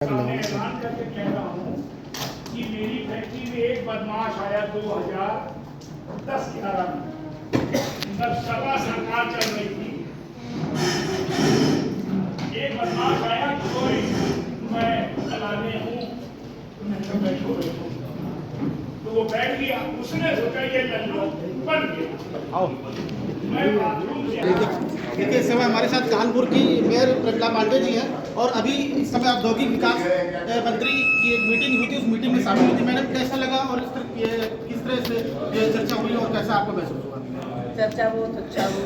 परेशान करके कह रहा हूँ कि मेरी फैक्ट्री में एक बदमाश आया 2010-11 में, तब सभा सरकार चल रही थी। एक बदमाश आया कोई मैं चलाने हूँ, मैं बैठो तो वो बैठ गया। उसने सोचा ये लल्लू बन गया। मैं बाथरूम से देखिए, इस समय हमारे साथ कानपुर की मेयर प्रज्ञा पांडे जी हैं और अभी इस समय औद्योगिक विकास मंत्री की एक मीटिंग हुई थी, उस मीटिंग में शामिल हुई थी। मैडम, कैसा लगा और किस तरह से ये चर्चा हुई और कैसा आपको महसूस हुआ? चर्चा बहुत अच्छा हुई।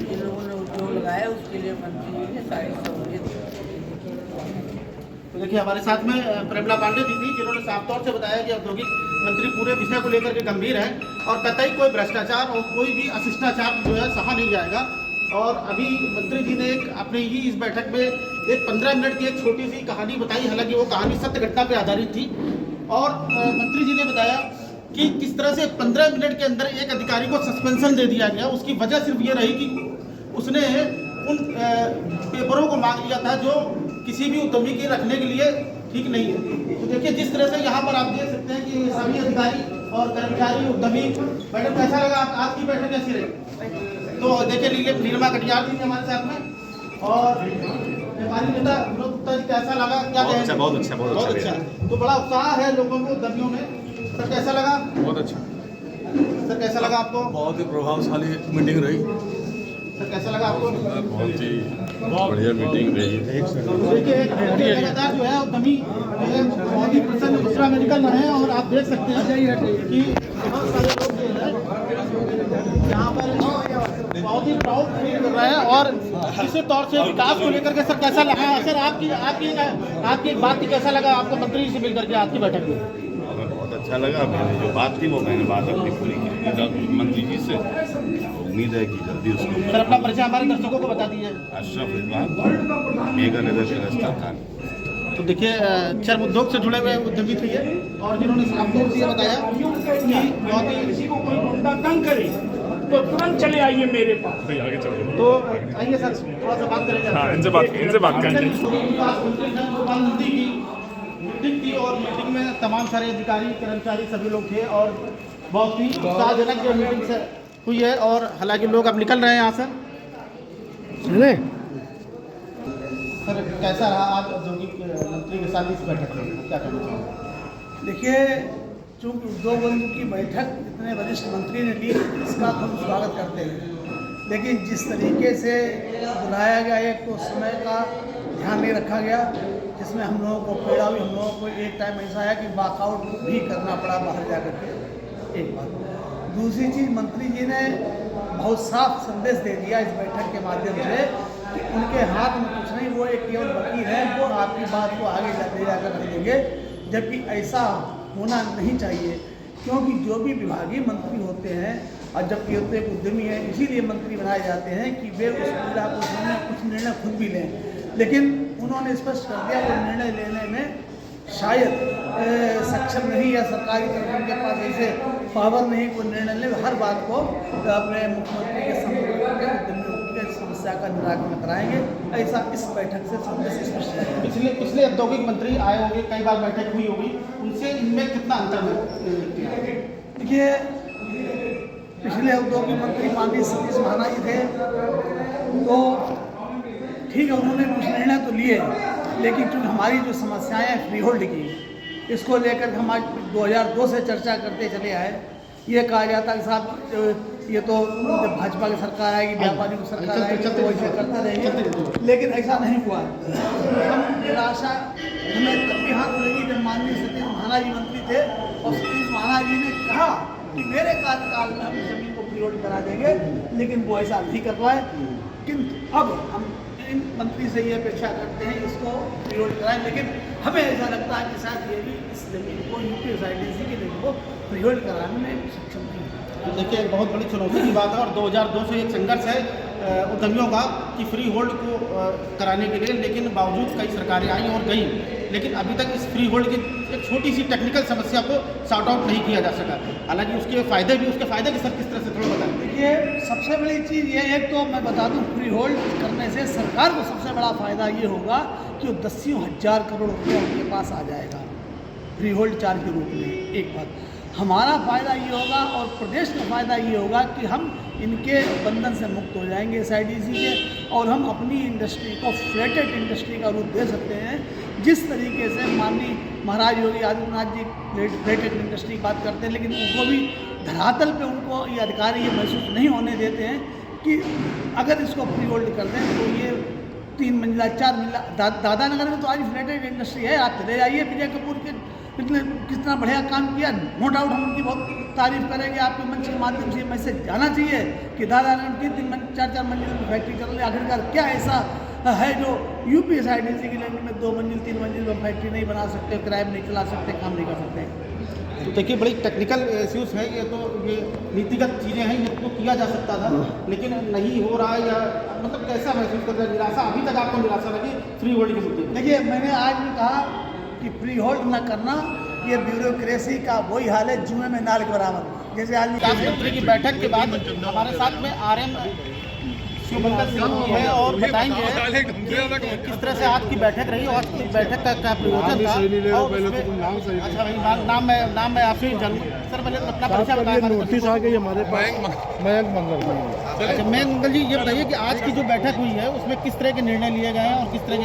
जिन लोगों ने उद्योग लगाया उसके लिए मंत्री जी ने सारी सहूलियत। तो देखिए, हमारे साथ में प्रज्ञा पांडे जी थी, जिन्होंने साफ तौर से बताया कि औद्योगिक मंत्री पूरे विषय को लेकर के गंभीर है और कतई कोई भ्रष्टाचार और कोई भी अशिष्टाचार जो है सहा नहीं जाएगा। और अभी मंत्री जी ने एक अपने ही इस बैठक में एक 15 मिनट की एक छोटी सी कहानी बताई, हालांकि वो कहानी सत्य घटना पर आधारित थी। और मंत्री जी ने बताया कि किस तरह से 15 मिनट के अंदर एक अधिकारी को सस्पेंशन दे दिया गया। उसकी वजह सिर्फ ये रही कि उसने उन पेपरों को मांग लिया था जो किसी भी उद्यमी के रखने के लिए ठीक नहीं है। तो देखिए, जिस तरह से यहाँ पर आप देख सकते हैं कि सभी अधिकारी और कर्मचारी उद्यमी। मैडम, कैसा लगा आपकी बैठक कैसी रही? तो देखिए, नीलिमा कटियार जी हमारे साथ में और हमारी नेता विनोद गुप्ता जी, कैसा लगा? क्या कहें? बहुत अच्छा। तो बड़ा उत्साह है लोगों को, उद्यमियों में। सर, कैसा लगा? बहुत अच्छा। सर, कैसा लगा आपको? बहुत ही प्रभावशाली मीटिंग रही। सर, कैसा लगा आपको? बहुत ही बढ़िया मीटिंग रही। देखिए, लगातार जो है उद्यमी बहुत ही प्रसन्न दूसरा मेडिकल में है और आप देख सकते हैं कि बहुत सारे लोग जो है यहाँ पर बहुत ही प्राउड फील कर रहे हैं। और इसी तौर से विकास को लेकर के सर कैसा लगा? सर, आपकी एक बात थी, कैसा लगा आपको मंत्री से मिलकर के आपकी बैठक में? हमें बहुत अच्छा लगा। मैंने जो बात थी वो मैंने बात अपनी पूरी की मंत्री जी से। उम्मीद है कि जल्दी उसको। सर, अपना परिचय हमारे दर्शकों को बता दीजिए। अशरफ रिजवान, मेगानगर क्लस्टर खान। तो देखिए, चर्म उद्योग से जुड़े हुए उद्यमी थे ये, और जिन्होंने साफ तौर से बताया कि बहुत ही किसी को कोई गुंडा तंग करे तो तुरंत चले आइए मेरे पास। आगे चलो। तो आइए सर, थोड़ा सा बात करेंगे। हाँ, इनसे बात करेंगे। विकास मंत्री हैं गोपाल नंदी की मीटिंग थी और मीटिंग में तमाम सारे अधिकारी कर्मचारी सभी लोग थे और बहुत ही उत्साहजनक जो मीटिंग से हुई है। और हालांकि लोग अब निकल रहे हैं यहाँ से। सर, कैसा रहा आप औद्योगिक मंत्री के साथ इस बैठक में? क्या कहना चाहेंगे? देखिए, चूँकि उद्योग बंधु की बैठक इतने वरिष्ठ मंत्री ने ली, इसका हम स्वागत करते हैं। लेकिन जिस तरीके से बुलाया गया, एक तो समय का ध्यान नहीं रखा गया, जिसमें हम लोगों को पीड़ा हुई। हम लोगों को एक टाइम ऐसा आया कि वॉकआउट भी करना पड़ा बाहर जा कर के। एक बात। दूसरी चीज़, मंत्री जी ने बहुत साफ संदेश दे दिया इस बैठक के माध्यम से कि उनके हाथ में कुछ नहीं, वो एक केवल वकील है, वो आपकी बात को आगे ले जाकर देंगे। जबकि ऐसा होना नहीं चाहिए, क्योंकि जो भी विभागीय मंत्री होते हैं और जबकि होते एक उद्यमी है, इसीलिए मंत्री बनाए जाते हैं कि वे उस पीड़ा को कुछ निर्णय खुद भी लें। लेकिन उन्होंने स्पष्ट कर दिया वो निर्णय लेने में शायद सक्षम नहीं, या सरकारी तरफ उनके पास ऐसे पावर नहीं कोई निर्णय ले। हर बात को अपने मुख्यमंत्री के सम्मुख करके उद्यमियों की समस्या का निराकरण कराएंगे, ऐसा इस बैठक से संदेश स्पष्ट है। पिछले औद्योगिक मंत्री आए होंगे, कई बार बैठक हुई होगी, उनसे इनमें कितना अंतर है? देखिए, पिछले औद्योगिक मंत्री माननीय सतीश महाना जी थे, तो ठीक है, उन्होंने कुछ निर्णय तो लिए, लेकिन चूँकि हमारी जो समस्याएं हैं फ्री होल्ड की, इसको लेकर हम आज 2002 से चर्चा करते चले आए। ये कहा जाता कि साहब ये तो भाजपा की सरकार आएगी, व्यापारियों की सरकार आएगी, तो ऐसे करते रहेंगे। लेकिन ऐसा नहीं हुआ। हम निराशा हमें तब भी हाथ लगी जब माननीय सतीश महाना जी मंत्री थे और सतीश महाना जी ने कहा कि मेरे कार्यकाल में हम जमीन को फ्री होल्ड करा देंगे, लेकिन वो ऐसा नहीं कर पाए। किंतु अब हम इन मंत्री से ये अपेक्षा करते हैं इसको फ्री होल्ड कराएं, लेकिन हमें ऐसा लगता है कि शायद ये भी इस जमीन को यूपीएसआईडीसी की जमीन को फ्री होल्ड कराने में सक्षम नहीं है। तो देखिए, बहुत बड़ी चुनौती की बात है और 2002 से एक संघर्ष है उद्यमियों का कि फ्री होल्ड को कराने के लिए, लेकिन बावजूद कई सरकारें आई और गई, लेकिन अभी तक इस फ्री होल्ड की एक छोटी सी टेक्निकल समस्या को सॉर्ट आउट नहीं किया जा सका। हालांकि उसके फायदे सर किस तरह से थोड़ा बताएं। देखिए, सबसे बड़ी चीज़ ये, एक तो मैं बता दूं, फ्री होल्ड करने से सरकार को सबसे सबसे बड़ा फ़ायदा ये होगा कि वो 10,000 करोड़ रुपया उनके पास आ जाएगा फ्री होल्ड चार्ज के रूप में। एक बात हमारा फ़ायदा ये होगा और प्रदेश का फ़ायदा ये होगा कि हम इनके बंधन से मुक्त हो जाएंगे SIDC के, और हम अपनी इंडस्ट्री को फ्लैटेड इंडस्ट्री का रूप दे सकते हैं। जिस तरीके से माननीय महाराज योगी आदित्यनाथ जी फ्लैटेड इंडस्ट्री की बात करते हैं, लेकिन उनको भी धरातल पे उनको ये अधिकारी ये महसूस नहीं होने देते हैं कि अगर इसको फ्री होल्ड कर दें तो ये 3 मंजिला 4 मंजिला दादा नगर में तो आज फ्लैटेड इंडस्ट्री है। आप चले जाइए विजय कपूर के कितना बढ़िया काम किया, नो डाउट हम उनकी बहुत तारीफ करेंगे। आपके मंच के माध्यम से मैसेज जाना चाहिए कि दादा नगर 3-3 4-4 मंजिल की फैक्ट्री चल रही है। आखिरकार क्या ऐसा है जो यूपी SIDC की लैंड में 2 मंजिल 3 मंजिल में फैक्ट्री नहीं बना सकते, किराए में नहीं चला सकते, काम नहीं कर सकते। तो देखिए बड़ी टेक्निकल इश्यूज़ है ये, तो ये नीतिगत चीज़ें हैं, ये तो किया जा सकता था लेकिन नहीं हो रहा है, या मतलब कैसा महसूस कर रहे हैं? निराशा अभी तक आपको निराशा लगी फ्री होल्ड के मुद्दे? देखिए मैंने आज भी कहा कि फ्री होल्ड न करना ये ब्यूरोक्रेसी का वही हाल है जुए में नाल के बराबर। जैसे आज मंत्री की बैठक के बाद हमारे साथ में RM शिवमंगल सिंह जी है और बताएंगे कि किस तरह से आज की बैठक रही और आज की बैठक का क्या प्रयोजन था। और अच्छा भाई नाम मैं आपसे ही जानूँ सर, पहले अपना परिचय बताएं। नोटिस आ गई हमारे पास मयंक मंगल। अच्छा मयंक मंगल जी, ये बताइए कि आज की जो बैठक हुई है उसमें किस तरह के निर्णय लिए गए हैं और किस तरह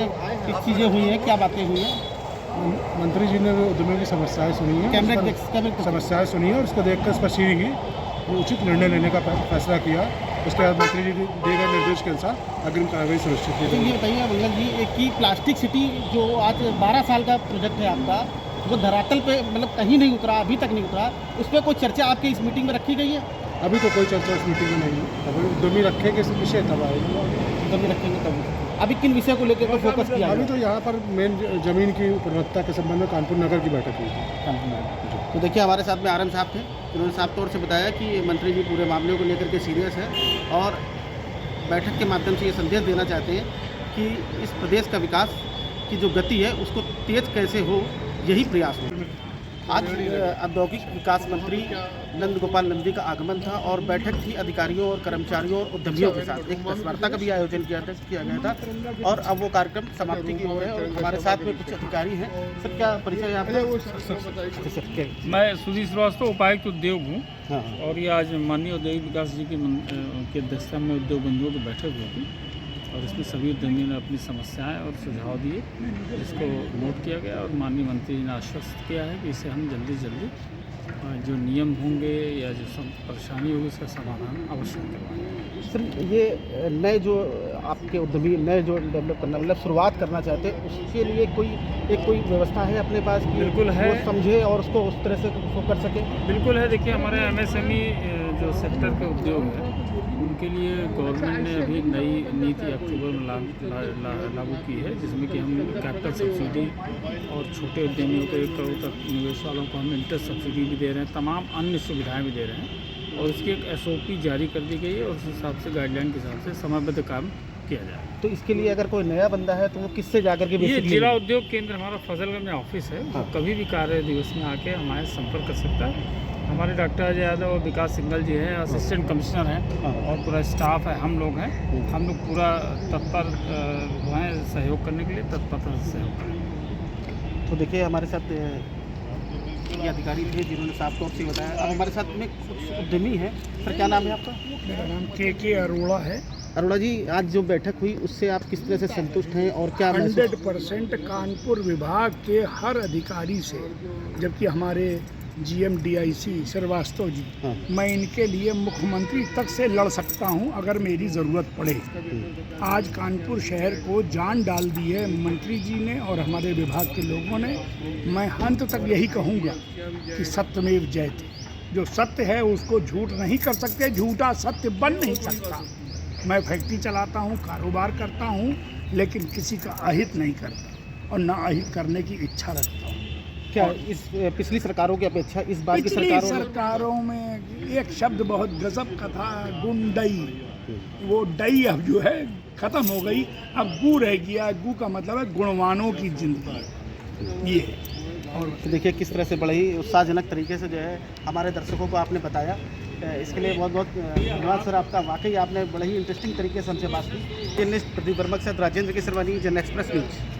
की चीज़ें हुई हैं, क्या बातें हुई हैं? मंत्री जी ने उद्यमियों की समस्याएं सुनी हैं, समस्याएं सुनी हैं और उसको देखकर स्पष्टीकरण की उचित निर्णय लेने का फैसला किया। उसके बाद मंत्री जी दिए गए निर्देश के अनुसार अग्रिम कार्रवाई सुनिश्चित की गई। ये बताइए मंगल जी कि प्लास्टिक सिटी जो आज 12 साल का प्रोजेक्ट है आपका, वो धरातल पे मतलब कहीं नहीं उतरा, अभी तक नहीं उतरा, उस पर कोई चर्चा आपकी इस मीटिंग में रखी गई है? अभी तो कोई चर्चा इस मीटिंग में नहीं है। अभी उद्यमी रखेंगे इस विषय तब आएगा, उद्यमी रखेंगे तब। अभी किन विषय को लेकर के फोकस किया? अभी तो यहाँ पर मेन जमीन की गुणवत्ता के संबंध में कानपुर नगर की बैठक हुई थी। तो देखिए हमारे साथ में RM साहब थे, उन्होंने साफ तौर से बताया कि मंत्री जी पूरे मामले को लेकर के सीरियस है और बैठक के माध्यम से ये संदेश देना चाहते हैं कि इस प्रदेश का विकास की जो गति है उसको तेज कैसे हो, यही प्रयास हो। आज औद्योगिक विकास मंत्री नंद गोपाल नंदी का आगमन था और बैठक थी अधिकारियों और कर्मचारियों और उद्यमियों के साथ। एक प्रेस वार्ता का भी आयोजन किया गया था और अब वो कार्यक्रम समाप्ति की ओर है और हमारे साथ में कुछ अधिकारी हैं। सर क्या परिचय है आपका? मैं सुधीर श्रीवास्तव, उपायुक्त उद्योग हूँ। हाँ। और ये आज माननीय औद्योगिक विकास जी की अध्यक्षता में उद्योग बंधुओं की बैठक हुई थी और इसमें सभी उद्यमियों ने अपनी समस्याएं और सुझाव दिए, जिसको नोट किया गया और माननीय मंत्री जी ने आश्वस्त किया है कि इसे हम जल्दी जल्दी जो नियम होंगे या जो सब परेशानी होगी उसका समाधान अवश्य करवाएंगे। सर ये नए जो आपके उद्यमी नए जो डेवलप करना मतलब शुरुआत करना चाहते हैं उसके लिए कोई व्यवस्था है अपने पास? बिल्कुल है, वो समझे और उसको उस तरह से उसको कर सके। बिल्कुल है। देखिए हमारे MSME जो सेक्टर के उद्योग हैं उनके लिए गवर्नमेंट ने अभी नई नीति अक्टूबर में लागू की है, जिसमें कि हम कैपिटल सब्सिडी और छोटे उद्यमियों को 1 करोड़ तक निवेश वालों को हम इंटरेस्ट सब्सिडी भी दे रहे हैं, तमाम अन्य सुविधाएं भी दे रहे हैं और इसकी एक SOP जारी कर दी गई है और उस हिसाब से गाइडलाइन के हिसाब से समयबद्ध काम किया जाए। तो इसके लिए अगर कोई नया बंदा है तो वो किससे जाकर के? ये जिला उद्योग केंद्र हमारा फजलगंज में ऑफिस है। हाँ। कभी भी कार्य दिवस में आके हमारे संपर्क कर सकता है। हमारे डॉक्टर अजय यादव और विकास सिंगल जी हैं, असिस्टेंट कमिश्नर हैं। हाँ। और पूरा स्टाफ है, हम लोग हैं। हम लोग पूरा तत्पर हैं सहयोग करने के लिए, तत्परता से सहयोग करें। तो देखिए हमारे साथ ये अधिकारी थे जिन्होंने साफ तौर से बताया। अब हमारे साथ में कुछ उद्यमी हैं। सर क्या नाम है आपका? मेरा नाम के अरोड़ा है। अरोड़ा जी, आज जो बैठक हुई उससे आप किस तरह से संतुष्ट हैं और क्या? 100% कानपुर विभाग के हर अधिकारी से, जबकि हमारे GM DIC श्रीवास्तव जी, हाँ। मैं इनके लिए मुख्यमंत्री तक से लड़ सकता हूं अगर मेरी ज़रूरत पड़े। आज कानपुर शहर को जान डाल दी है मंत्री जी ने और हमारे विभाग के लोगों ने। मैं अंत तक यही कहूँगा कि सत्यमेव जयते। जो सत्य है उसको झूठ नहीं कर सकते, झूठा सत्य बन नहीं सकता। मैं फैक्ट्री चलाता हूँ, कारोबार करता हूँ, लेकिन किसी का अहित नहीं करता और ना अहित करने की इच्छा रखता हूँ। क्या इस पिछली सरकारों की अपेक्षा इस बार की सरकारों में एक शब्द बहुत गजब का था, गुंडई। वो डई अब जो है खत्म हो गई, अब गू रह गया। गू का मतलब है गुणवानों की जिंदगी। ये और देखिए किस तरह से बड़े ही उत्साहजनक तरीके से जो है हमारे दर्शकों को आपने बताया। इसके लिए बहुत बहुत धन्यवाद सर आपका। वाकई आपने बड़े ही इंटरेस्टिंग तरीके से हमसे बात की। जर्नलिस्ट प्रदीप वर्मा के साथ राजेंद्र केसरवानी, जन एक्सप्रेस न्यूज।